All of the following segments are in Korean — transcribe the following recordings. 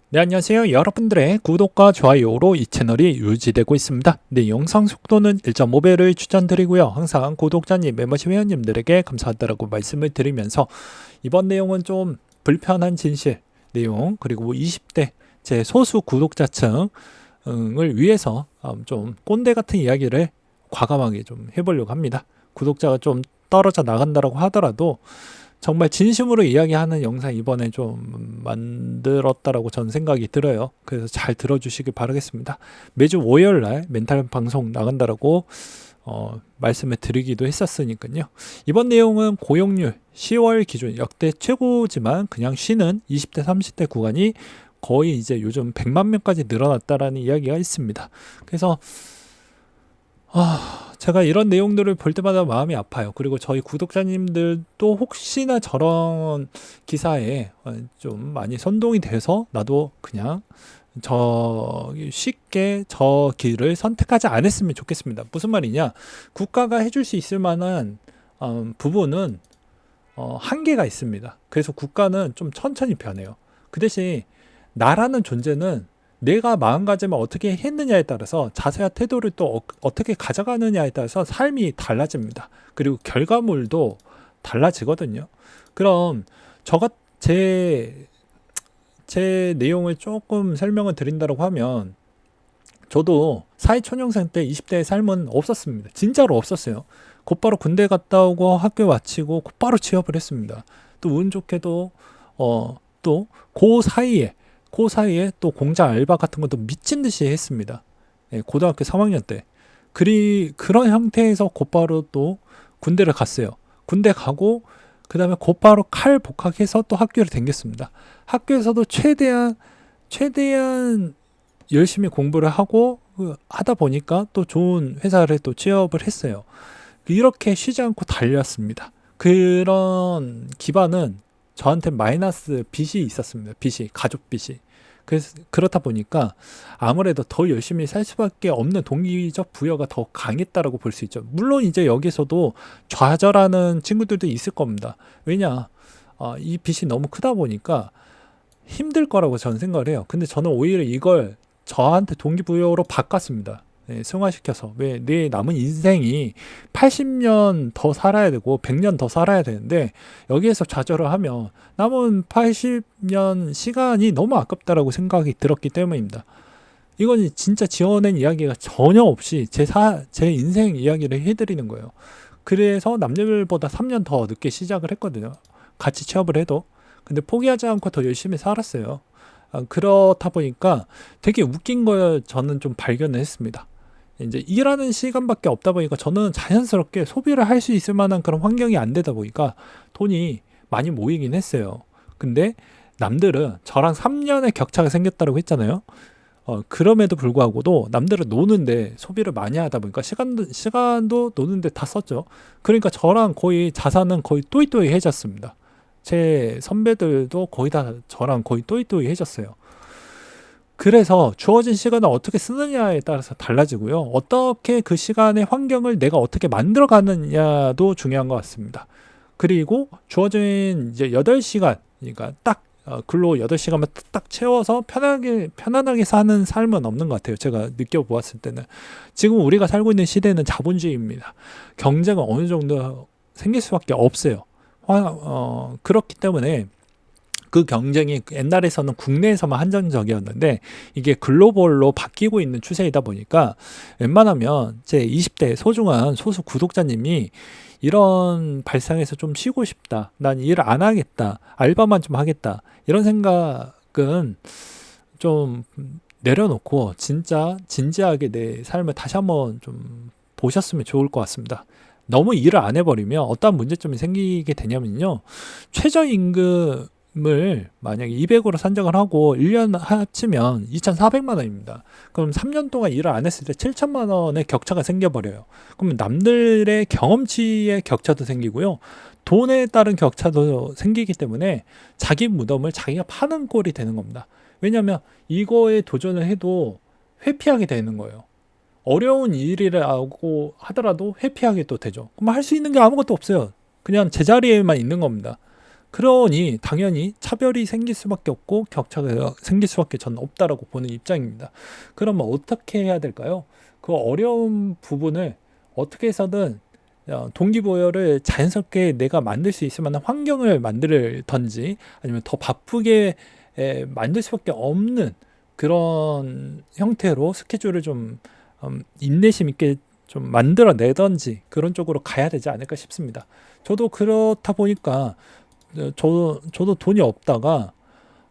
네, 안녕하세요. 여러분들의 구독과 좋아요로 이 채널이 유지되고 있습니다. 네, 영상 속도는 1.5배를 추천드리고요. 항상 구독자님, 멤버십 회원님들에게 감사하다라고 말씀을 드리면서 이번 내용은 좀 불편한 진실 내용, 그리고 20대 제 소수 구독자층을 위해서 좀 꼰대 같은 이야기를 과감하게 좀 해보려고 합니다. 구독자가 좀 떨어져 나간다라고 하더라도 정말 진심으로 이야기하는 영상 이번에 좀 만들었다라고 저는 생각이 들어요. 그래서 잘 들어주시길 바라겠습니다. 매주 월요일날 멘탈 방송 나간다라고 말씀을 드리기도 했었으니까요. 이번 내용은 고용률 10월 기준 역대 최고지만 그냥 쉬는 20대 30대 구간이 거의 이제 요즘 100만 명까지 늘어났다라는 이야기가 있습니다. 그래서 제가 이런 내용들을 볼 때마다 마음이 아파요. 그리고 저희 구독자님들도 혹시나 저런 기사에 좀 많이 선동이 돼서 나도 그냥 쉽게 저 길을 선택하지 않았으면 좋겠습니다. 무슨 말이냐? 국가가 해줄 수 있을 만한 부분은 한계가 있습니다. 그래서 국가는 좀 천천히 변해요. 그 대신 나라는 존재는 내가 마음가짐을 어떻게 했느냐에 따라서 자세와 태도를 또 어떻게 가져가느냐에 따라서 삶이 달라집니다. 그리고 결과물도 달라지거든요. 그럼 저가 제 내용을 조금 설명을 드린다고 하면 저도 사회초년생 때 20대의 삶은 없었습니다. 진짜로 없었어요. 곧바로 군대 갔다 오고 학교 마치고 곧바로 취업을 했습니다. 또 운 좋게도 또 그 사이에 또 공장 알바 같은 것도 미친 듯이 했습니다. 예, 고등학교 3학년 때. 그런 형태에서 곧바로 또 군대를 갔어요. 군대 가고 그 다음에 곧바로 칼 복학해서 또 학교를 다녔습니다. 학교에서도 최대한 열심히 공부를 하고 하다 보니까 또 좋은 회사를 또 취업을 했어요. 이렇게 쉬지 않고 달렸습니다. 그런 기반은 저한테 마이너스 빚이 있었습니다. 가족 빚이. 그래서 그렇다 보니까 아무래도 더 열심히 살 수밖에 없는 동기적 부여가 더 강했다라고 볼 수 있죠. 물론 이제 여기서도 좌절하는 친구들도 있을 겁니다. 왜냐, 이 빚이 너무 크다 보니까 힘들 거라고 저는 생각을 해요. 근데 저는 오히려 이걸 저한테 동기부여로 바꿨습니다. 네, 승화시켜서. 왜 내 남은 인생이 80년 더 살아야 되고 100년 더 살아야 되는데 여기에서 좌절을 하면 남은 80년 시간이 너무 아깝다라고 생각이 들었기 때문입니다. 이건 진짜 지어낸 이야기가 전혀 없이 제 인생 이야기를 해드리는 거예요. 그래서 남들보다 3년 더 늦게 시작을 했거든요. 같이 취업을 해도. 근데 포기하지 않고 더 열심히 살았어요. 그렇다 보니까 되게 웃긴 걸 저는 좀 발견을 했습니다. 이제 일하는 시간밖에 없다 보니까 저는 자연스럽게 소비를 할 수 있을 만한 그런 환경이 안 되다 보니까 돈이 많이 모이긴 했어요. 근데 남들은 저랑 3년의 격차가 생겼다고 했잖아요. 그럼에도 불구하고도 남들은 노는데 소비를 많이 하다 보니까 시간도 노는데 다 썼죠. 그러니까 저랑 거의 자산은 거의 또이또이해졌습니다. 제 선배들도 거의 다 저랑 거의 또이또이해졌어요. 그래서 주어진 시간을 어떻게 쓰느냐에 따라서 달라지고요. 어떻게 그 시간의 환경을 내가 어떻게 만들어 가느냐도 중요한 것 같습니다. 그리고 주어진 이제 8시간, 그러니까 딱 근로 8시간만 딱 채워서 편안하게 사는 삶은 없는 것 같아요. 제가 느껴보았을 때는. 지금 우리가 살고 있는 시대는 자본주의입니다. 경쟁은 어느 정도 생길 수밖에 없어요. 그렇기 때문에 그 경쟁이 옛날에서는 국내에서만 한정적이었는데 이게 글로벌로 바뀌고 있는 추세이다 보니까 웬만하면 제 20대 소중한 소수 구독자님이 이런 발상에서 좀 쉬고 싶다. 난 일 안 하겠다. 알바만 좀 하겠다. 이런 생각은 좀 내려놓고 진짜 진지하게 내 삶을 다시 한번 좀 보셨으면 좋을 것 같습니다. 너무 일을 안 해버리면 어떤 문제점이 생기게 되냐면요. 최저임금을 만약에 200으로 산정을 하고 1년 합치면 2,400만 원입니다. 그럼 3년 동안 일을 안 했을 때 7천만 원의 격차가 생겨버려요. 그러면 남들의 경험치의 격차도 생기고요. 돈에 따른 격차도 생기기 때문에 자기 무덤을 자기가 파는 꼴이 되는 겁니다. 왜냐하면 이거에 도전을 해도 회피하게 되는 거예요. 어려운 일이라고 하더라도 회피하게 또 되죠. 그럼 할 수 있는 게 아무것도 없어요. 그냥 제자리에만 있는 겁니다. 그러니 당연히 차별이 생길 수밖에 없고 격차가 생길 수밖에 저는 없다라고 보는 입장입니다. 그러면 어떻게 해야 될까요? 그 어려운 부분을 어떻게 해서든 동기부여를 자연스럽게 내가 만들 수 있을 만한 환경을 만들던지 아니면 더 바쁘게 만들 수밖에 없는 그런 형태로 스케줄을 좀 인내심 있게 좀 만들어내던지 그런 쪽으로 가야 되지 않을까 싶습니다. 저도 그렇다 보니까 저도 돈이 없다가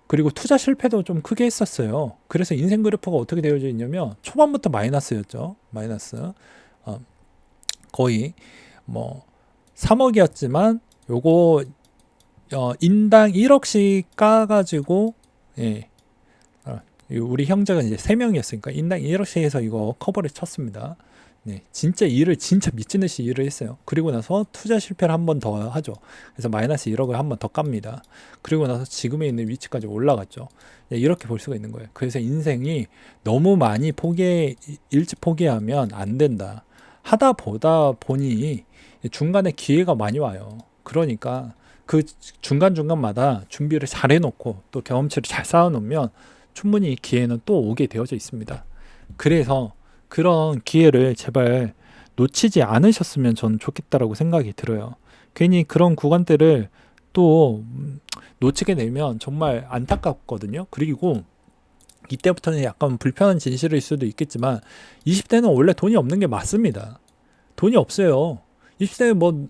그리고 투자 실패도 좀 크게 했었어요. 그래서 인생 그래프가 어떻게 되어져 있냐면 초반부터 마이너스였죠. 마이너스. 거의 뭐 3억이었지만 요거 인당 1억씩 까가지고 예. 우리 형제가 이제 3명이었으니까 인당 1억씩 해서 이거 커버를 쳤습니다. 네, 진짜 미친 듯이 일을 했어요. 그리고 나서 투자 실패를 한 번 더 하죠. 그래서 마이너스 1억을 한 번 더 깝니다. 그리고 나서 지금에 있는 위치까지 올라갔죠. 네, 이렇게 볼 수가 있는 거예요. 그래서 인생이 너무 많이 일찍 포기하면 안 된다. 하다 보다 보니 중간에 기회가 많이 와요. 그러니까 그 중간중간마다 준비를 잘 해놓고 또 경험치를 잘 쌓아놓으면 충분히 기회는 또 오게 되어져 있습니다. 그래서 그런 기회를 제발 놓치지 않으셨으면 저는 좋겠다라고 생각이 들어요. 괜히 그런 구간대를 또 놓치게 되면 정말 안타깝거든요. 그리고 이때부터는 약간 불편한 진실일 수도 있겠지만 20대는 원래 돈이 없는 게 맞습니다. 돈이 없어요. 20대는 뭐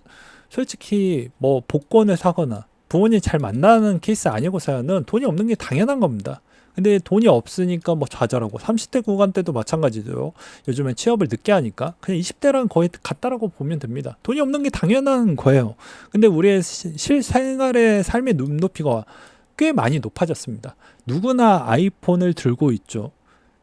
솔직히 뭐 복권을 사거나 부모님 잘 만나는 케이스 아니고서는 돈이 없는 게 당연한 겁니다. 근데 돈이 없으니까 뭐 좌절하고 30대 구간 때도 마찬가지죠. 요즘엔 취업을 늦게 하니까 그냥 20대랑 거의 같다라고 보면 됩니다. 돈이 없는 게 당연한 거예요. 근데 우리의 실생활의 삶의 눈높이가 꽤 많이 높아졌습니다. 누구나 아이폰을 들고 있죠.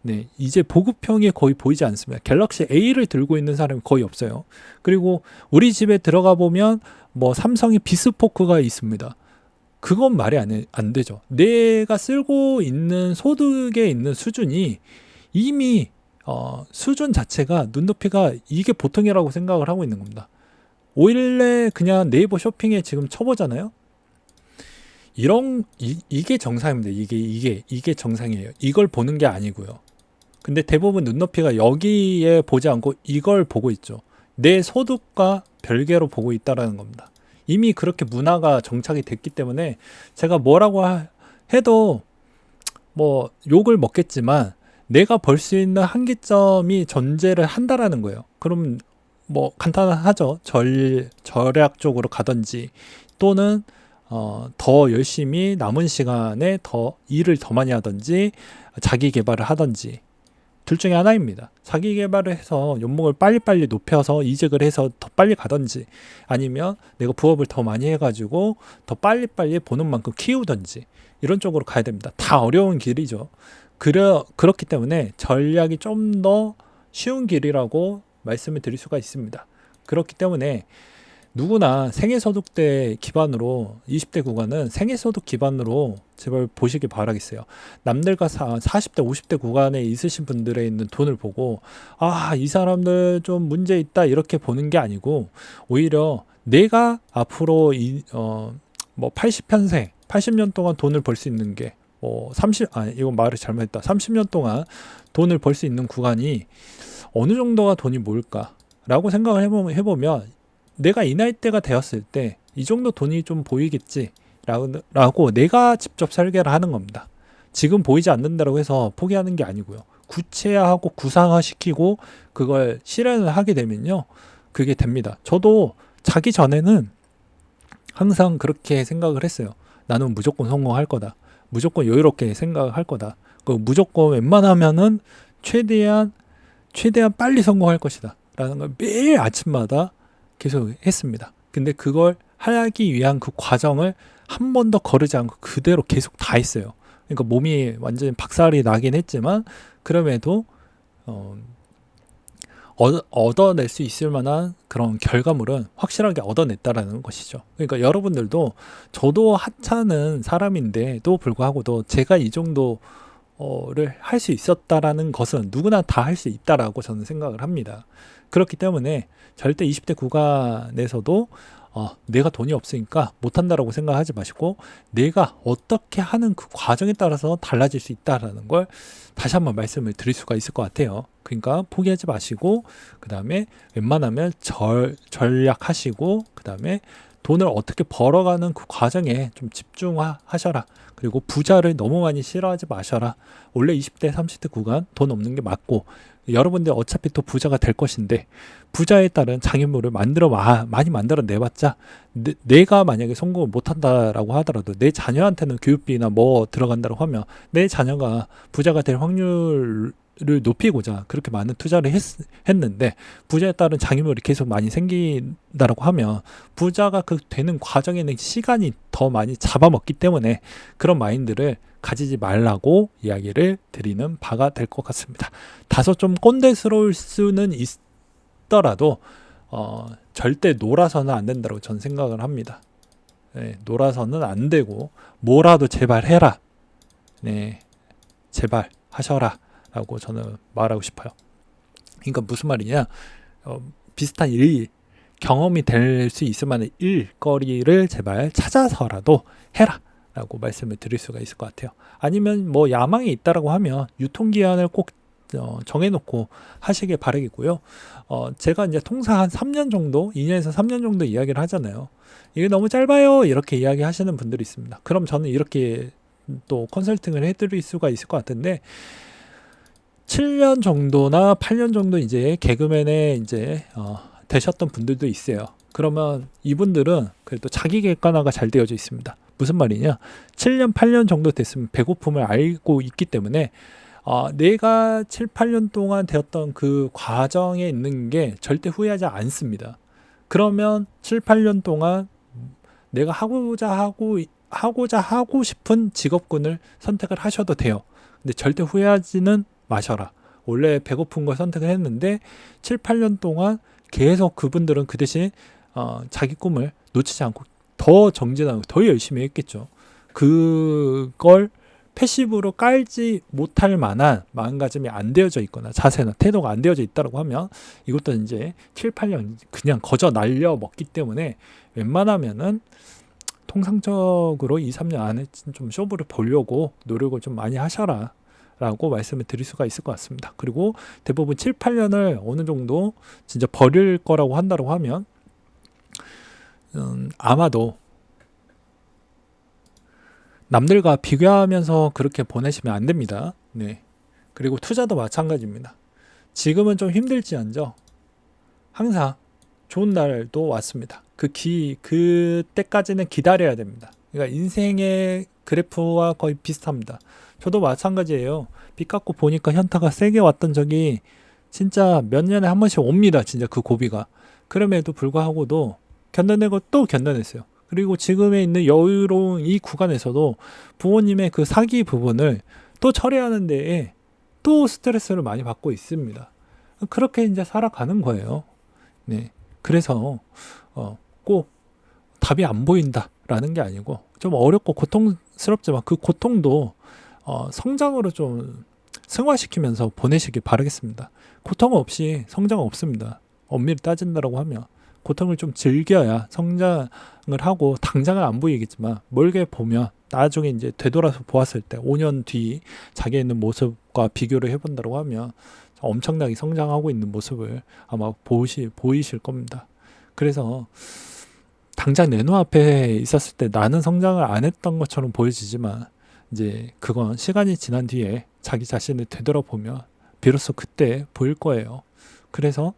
네, 이제 보급형이 거의 보이지 않습니다. 갤럭시 A를 들고 있는 사람이 거의 없어요. 그리고 우리 집에 들어가 보면 뭐 삼성의 비스포크가 있습니다. 그건 말이 안 되죠. 내가 쓰고 있는 소득에 있는 수준이 이미 수준 자체가 눈높이가 이게 보통이라고 생각을 하고 있는 겁니다. 오일래 그냥 네이버 쇼핑에 지금 쳐보잖아요. 이게 정상입니다. 이게 정상이에요. 이걸 보는 게 아니고요. 근데 대부분 눈높이가 여기에 보지 않고 이걸 보고 있죠. 내 소득과 별개로 보고 있다라는 겁니다. 이미 그렇게 문화가 정착이 됐기 때문에 제가 뭐라고 해도 뭐 욕을 먹겠지만 내가 벌 수 있는 한계점이 존재를 한다라는 거예요. 그럼 뭐 간단하죠. 절약 쪽으로 가든지 또는 더 열심히 남은 시간에 더 일을 더 많이 하든지 자기 개발을 하든지 둘 중에 하나입니다. 자기 개발을 해서 연봉을 빨리빨리 높여서 이직을 해서 더 빨리 가든지 아니면 내가 부업을 더 많이 해가지고 더 빨리빨리 보는 만큼 키우든지 이런 쪽으로 가야 됩니다. 다 어려운 길이죠. 그렇기 때문에 전략이 좀 더 쉬운 길이라고 말씀을 드릴 수가 있습니다. 그렇기 때문에 누구나 생애소득대 기반으로 20대 구간은 생애소득 기반으로 제발 보시기 바라겠어요. 남들과 40대 50대 구간에 있으신 분들에 있는 돈을 보고 이 사람들 좀 문제 있다 이렇게 보는 게 아니고 오히려 내가 앞으로 뭐 80평생 80년 동안 돈을 벌 수 있는 게 이건 말을 잘못했다. 30년 동안 돈을 벌 수 있는 구간이 어느 정도가 돈이 모을까라고 생각을 해보면 내가 이 나이대가 되었을 때 이 정도 돈이 좀 보이겠지 라고 내가 직접 설계를 하는 겁니다. 지금 보이지 않는다고 해서 포기하는 게 아니고요. 구체화하고 구상화시키고 그걸 실현을 하게 되면요. 그게 됩니다. 저도 자기 전에는 항상 그렇게 생각을 했어요. 나는 무조건 성공할 거다. 무조건 여유롭게 생각할 거다. 무조건 웬만하면은 최대한 빨리 성공할 것이다. 라는 걸 매일 아침마다 계속 했습니다. 근데 그걸 하기 위한 그 과정을 한 번도 거르지 않고 그대로 계속 다 했어요. 그러니까 몸이 완전히 박살이 나긴 했지만 그럼에도 얻어낼 수 있을 만한 그런 결과물은 확실하게 얻어냈다라는 것이죠. 그러니까 여러분들도 저도 하찮은 사람인데도 불구하고도 제가 이 정도를 할 수 있었다라는 것은 누구나 다 할 수 있다라고 저는 생각을 합니다. 그렇기 때문에 절대 20대 구간에서도 내가 돈이 없으니까 못한다라고 생각하지 마시고 내가 어떻게 하는 그 과정에 따라서 달라질 수 있다라는 걸 다시 한번 말씀을 드릴 수가 있을 것 같아요. 그러니까 포기하지 마시고 그 다음에 웬만하면 전략하시고 그 다음에 돈을 어떻게 벌어가는 그 과정에 좀 집중하셔라. 그리고 부자를 너무 많이 싫어하지 마셔라. 원래 20대 30대 구간 돈 없는 게 맞고 여러분들 어차피 또 부자가 될 것인데 부자에 따른 장애물을 많이 만들어 내봤자 내가 만약에 성공을 못한다라고 하더라도 내 자녀한테는 교육비나 뭐 들어간다고 하면 내 자녀가 부자가 될 확률을 높이고자 그렇게 많은 투자를 했는데 부자에 따른 장애물이 계속 많이 생긴다라고 하면 부자가 그 되는 과정에는 시간이 더 많이 잡아먹기 때문에 그런 마인드를 가지지 말라고 이야기를 드리는 바가 될 것 같습니다. 다소 좀 꼰대스러울 수는 있더라도 절대 놀아서는 안 된다고 저는 생각을 합니다. 네, 놀아서는 안 되고 뭐라도 제발 해라. 네, 제발 하셔라 라고 저는 말하고 싶어요. 그러니까 무슨 말이냐, 비슷한 경험이 될 수 있을 만한 일거리를 제발 찾아서라도 해라 라고 말씀을 드릴 수가 있을 것 같아요. 아니면 뭐 야망이 있다라고 하면 유통기한을 꼭 정해놓고 하시길 바라겠고요. 제가 이제 통상 한 3년 정도, 2년에서 3년 정도 이야기를 하잖아요. 이게 너무 짧아요 이렇게 이야기 하시는 분들이 있습니다. 그럼 저는 이렇게 또 컨설팅을 해드릴 수가 있을 것 같은데 7년 정도나 8년 정도 이제 개그맨에 이제 되셨던 분들도 있어요. 그러면 이분들은 그래도 자기 객관화가 잘 되어져 있습니다. 무슨 말이냐? 7년, 8년 정도 됐으면 배고픔을 알고 있기 때문에 내가 7, 8년 동안 되었던 그 과정에 있는 게 절대 후회하지 않습니다. 그러면 7, 8년 동안 내가 하고자 하고 싶은 직업군을 선택을 하셔도 돼요. 근데 절대 후회하지는 마셔라. 원래 배고픈 걸 선택을 했는데 7, 8년 동안 계속 그분들은 그 대신 자기 꿈을 놓치지 않고 더 정진하고 더 열심히 했겠죠. 그걸 패시브로 깔지 못할 만한 마음가짐이 안 되어져 있거나 자세나 태도가 안 되어져 있다고 하면 이것도 이제 7, 8년 그냥 거저 날려 먹기 때문에 웬만하면은 통상적으로 2, 3년 안에 좀 쇼부를 보려고 노력을 좀 많이 하셔라 라고 말씀을 드릴 수가 있을 것 같습니다. 그리고 대부분 7, 8년을 어느 정도 진짜 버릴 거라고 한다고 하면 아마도 남들과 비교하면서 그렇게 보내시면 안 됩니다. 네. 그리고 투자도 마찬가지입니다. 지금은 좀 힘들지언정 항상 좋은 날도 왔습니다. 그때까지는 기다려야 됩니다. 그러니까 인생의 그래프와 거의 비슷합니다. 저도 마찬가지예요. 빚 갚고 보니까 현타가 세게 왔던 적이 진짜 몇 년에 한 번씩 옵니다. 진짜 그 고비가. 그럼에도 불구하고도 견뎌내고 또 견뎌냈어요. 그리고 지금에 있는 여유로운 이 구간에서도 부모님의 그 사기 부분을 또 처리하는 데에 또 스트레스를 많이 받고 있습니다. 그렇게 이제 살아가는 거예요. 네. 그래서 꼭 답이 안 보인다라는 게 아니고 좀 어렵고 고통스럽지만 그 고통도 성장으로 좀 승화시키면서 보내시길 바라겠습니다. 고통 없이 성장 없습니다. 엄밀히 따진다라고 하면 고통을 좀 즐겨야 성장을 하고 당장은 안 보이겠지만 멀게 보면 나중에 이제 되돌아서 보았을 때 5년 뒤 자기의 있는 모습과 비교를 해본다고 하면 엄청나게 성장하고 있는 모습을 아마 보이실 겁니다. 그래서 당장 내 눈앞에 있었을 때 나는 성장을 안 했던 것처럼 보여지지만 이제 그건 시간이 지난 뒤에 자기 자신을 되돌아보면 비로소 그때 보일 거예요. 그래서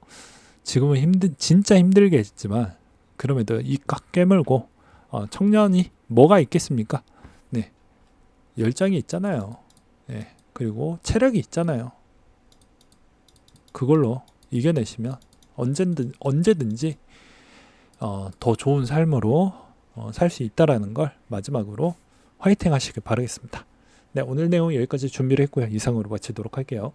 지금은 진짜 힘들겠지만 그럼에도 이 꽉 깨물고 청년이 뭐가 있겠습니까? 네, 열정이 있잖아요. 네, 그리고 체력이 있잖아요. 그걸로 이겨내시면 언제든지 더 좋은 삶으로 살 수 있다라는 걸 마지막으로 화이팅 하시길 바라겠습니다. 네, 오늘 내용 여기까지 준비를 했고요. 이상으로 마치도록 할게요.